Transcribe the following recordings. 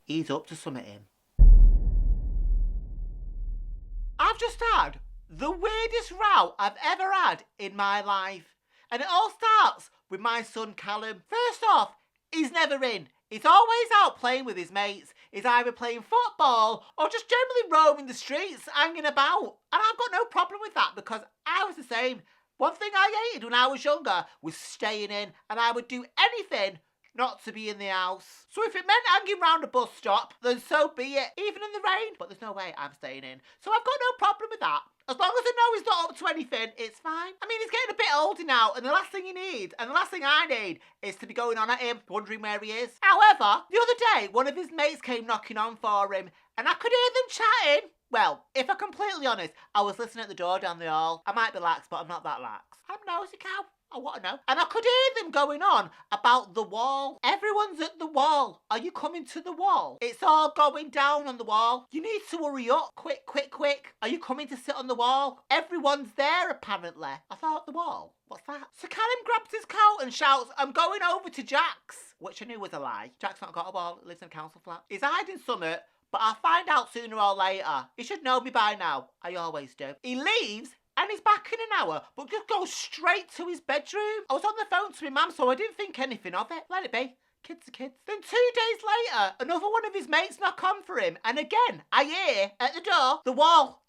He's up to something. I've just had the weirdest row I've ever had in my life. And it all starts with my son Callum. First off, he's never in. He's always out playing with his mates. He's either playing football or just generally roaming the streets, hanging about. And I've got no problem with that because I was the same. One thing I hated when I was younger was staying in, and I would do anything not to be in the house. So if it meant hanging round a bus stop, then so be it, even in the rain. But there's no way I'm staying in. So I've got no problem with that. As long as I know he's not up to anything, it's fine. I mean, he's getting a bit older now, and the last thing he needs, and the last thing I need, is to be going on at him, wondering where he is. However, the other day, one of his mates came knocking on for him, and I could hear them chatting. Well, if I'm completely honest, I was listening at the door down the hall. I might be lax, but I'm not that lax. I'm nosy cow. I want to know. And I could hear them going on about the wall. Everyone's at the wall. Are you coming to the wall? It's all going down on the wall. You need to hurry up. Quick, quick, quick. Are you coming to sit on the wall? Everyone's there, apparently. I thought, the wall? What's that? So Callum grabs his coat and shouts, I'm going over to Jack's. Which I knew was a lie. Jack's not got a wall. He lives in a council flat. He's hiding something, but I'll find out sooner or later. He should know me by now. I always do. He leaves. And he's back in an hour, but just goes straight to his bedroom. I was on the phone to my mum, so I didn't think anything of it. Let it be. Kids are kids. Then 2 days later, another one of his mates knock on for him. And again, I hear at the door, the wall.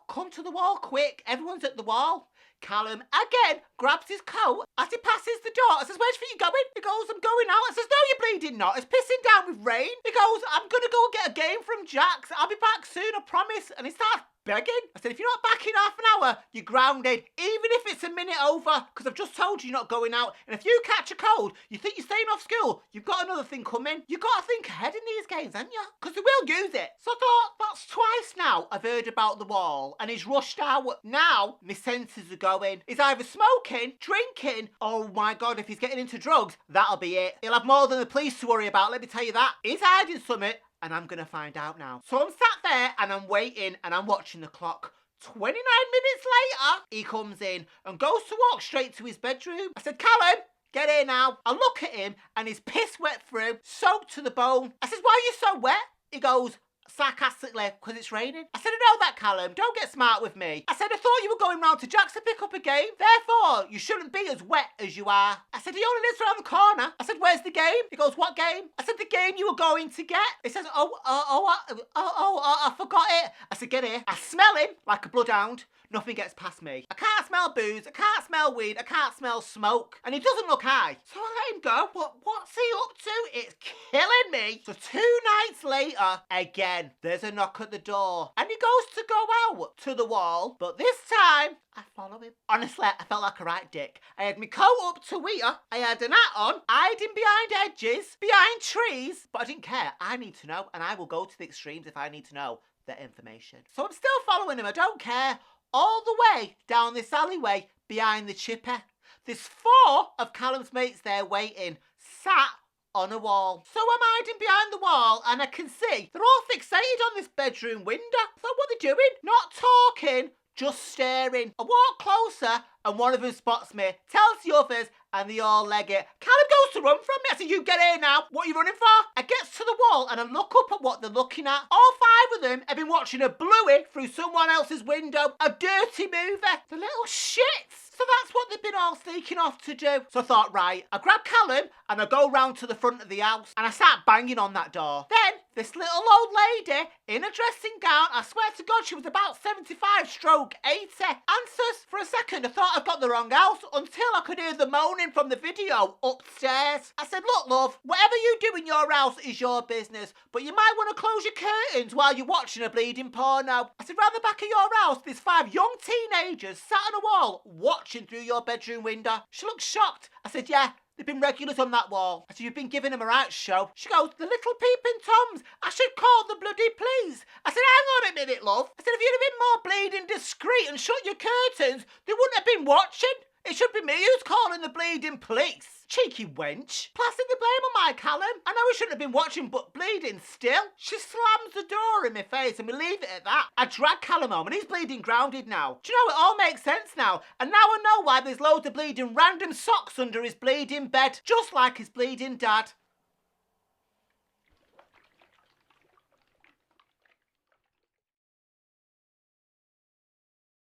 Come to the wall quick. Everyone's at the wall. Callum, again, grabs his coat as he passes the door. I says, where's you going? He goes, I'm going out. I says, no, you're bleeding not. It's pissing down with rain. He goes, I'm going to go get a game from Jack's. I'll be back soon, I promise. And he starts begging. I said, if you're not back in half an hour, you're grounded, even if it's a minute over, because I've just told you you're not going out. And if you catch a cold, you think you're staying off school, you've got another thing coming. You've got to think ahead in these games, haven't you? Because they will use it. So I thought, that's twice now I've heard about the wall, and he's rushed out. Now, my senses are going. He's either smoking, drinking, oh my God, if he's getting into drugs, that'll be it. He'll have more than the police to worry about, let me tell you that. He's hiding something, and I'm going to find out now. So I'm sat there and I'm waiting and I'm watching the clock. 29 minutes later, he comes in and goes to walk straight to his bedroom. I said, Callum, get here now. I look at him and he's piss wet through, soaked to the bone. I said, why are you so wet? He goes, sarcastically, because it's raining. I said, I know that, Callum. Don't get smart with me. I said, I thought you were going round to Jack's to pick up a game. Therefore, you shouldn't be as wet as you are. I said, he only lives around the corner. I said, where's the game? He goes, what game? I said, the game you were going to get. He says, I forgot it. I said, get here. I smell him like a bloodhound. Nothing gets past me. I can't smell booze, I can't smell weed, I can't smell smoke. And he doesn't look high. So I let him go. But what's he up to? It's killing me. So 2 nights later, again, there's a knock at the door. And he goes to go out to the wall. But this time, I follow him. Honestly, I felt like a right dick. I had my coat up to here. I had an hat on, hiding behind edges, behind trees. But I didn't care. I need to know. And I will go to the extremes if I need to know that information. So I'm still following him. I don't care. All the way down this alleyway behind the chipper. There's 4 of Callum's mates there waiting, sat on a wall. So I'm hiding behind the wall and I can see they're all fixated on this bedroom window. So what are they doing? Not talking, just staring. I walk closer and one of them spots me, tells the others, and they all leg it. Callum goes to run from me. I said, you get here now. What are you running for? I get to the wall and I look up at what they're looking at. All 5 of them have been watching a bluey through someone else's window. A dirty movie. The little shits. So that's what they've been all sneaking off to do. So I thought, right, I grab Callum and I go round to the front of the house and I start banging on that door. Then this little old lady in a dressing gown, I swear to God, she was about 75 stroke 80. Answers. For a second, I thought I'd got the wrong house until I could hear the moaning from the video upstairs. I said, look, love, whatever you do in your house is your business, but you might want to close your curtains while you're watching a bleeding porno. I said, round the back of your house, there's 5 young teenagers sat on a wall watching through your bedroom window. She looked shocked. I said, yeah, they've been regulars on that wall. I said, you've been giving them a right show. She goes, the little peeping Toms. I should call the bloody police. I said, hang on a minute, love. I said, if you'd have been more bleeding discreet and shut your curtains, they wouldn't have been watching. It should be me who's calling the bleeding police. Cheeky wench. Placing the blame on my Callum. I know he shouldn't have been watching, but bleeding still. She slams the door in my face and we leave it at that. I drag Callum home and he's bleeding grounded now. Do you know, it all makes sense now. And now I know why there's loads of bleeding random socks under his bleeding bed. Just like his bleeding dad.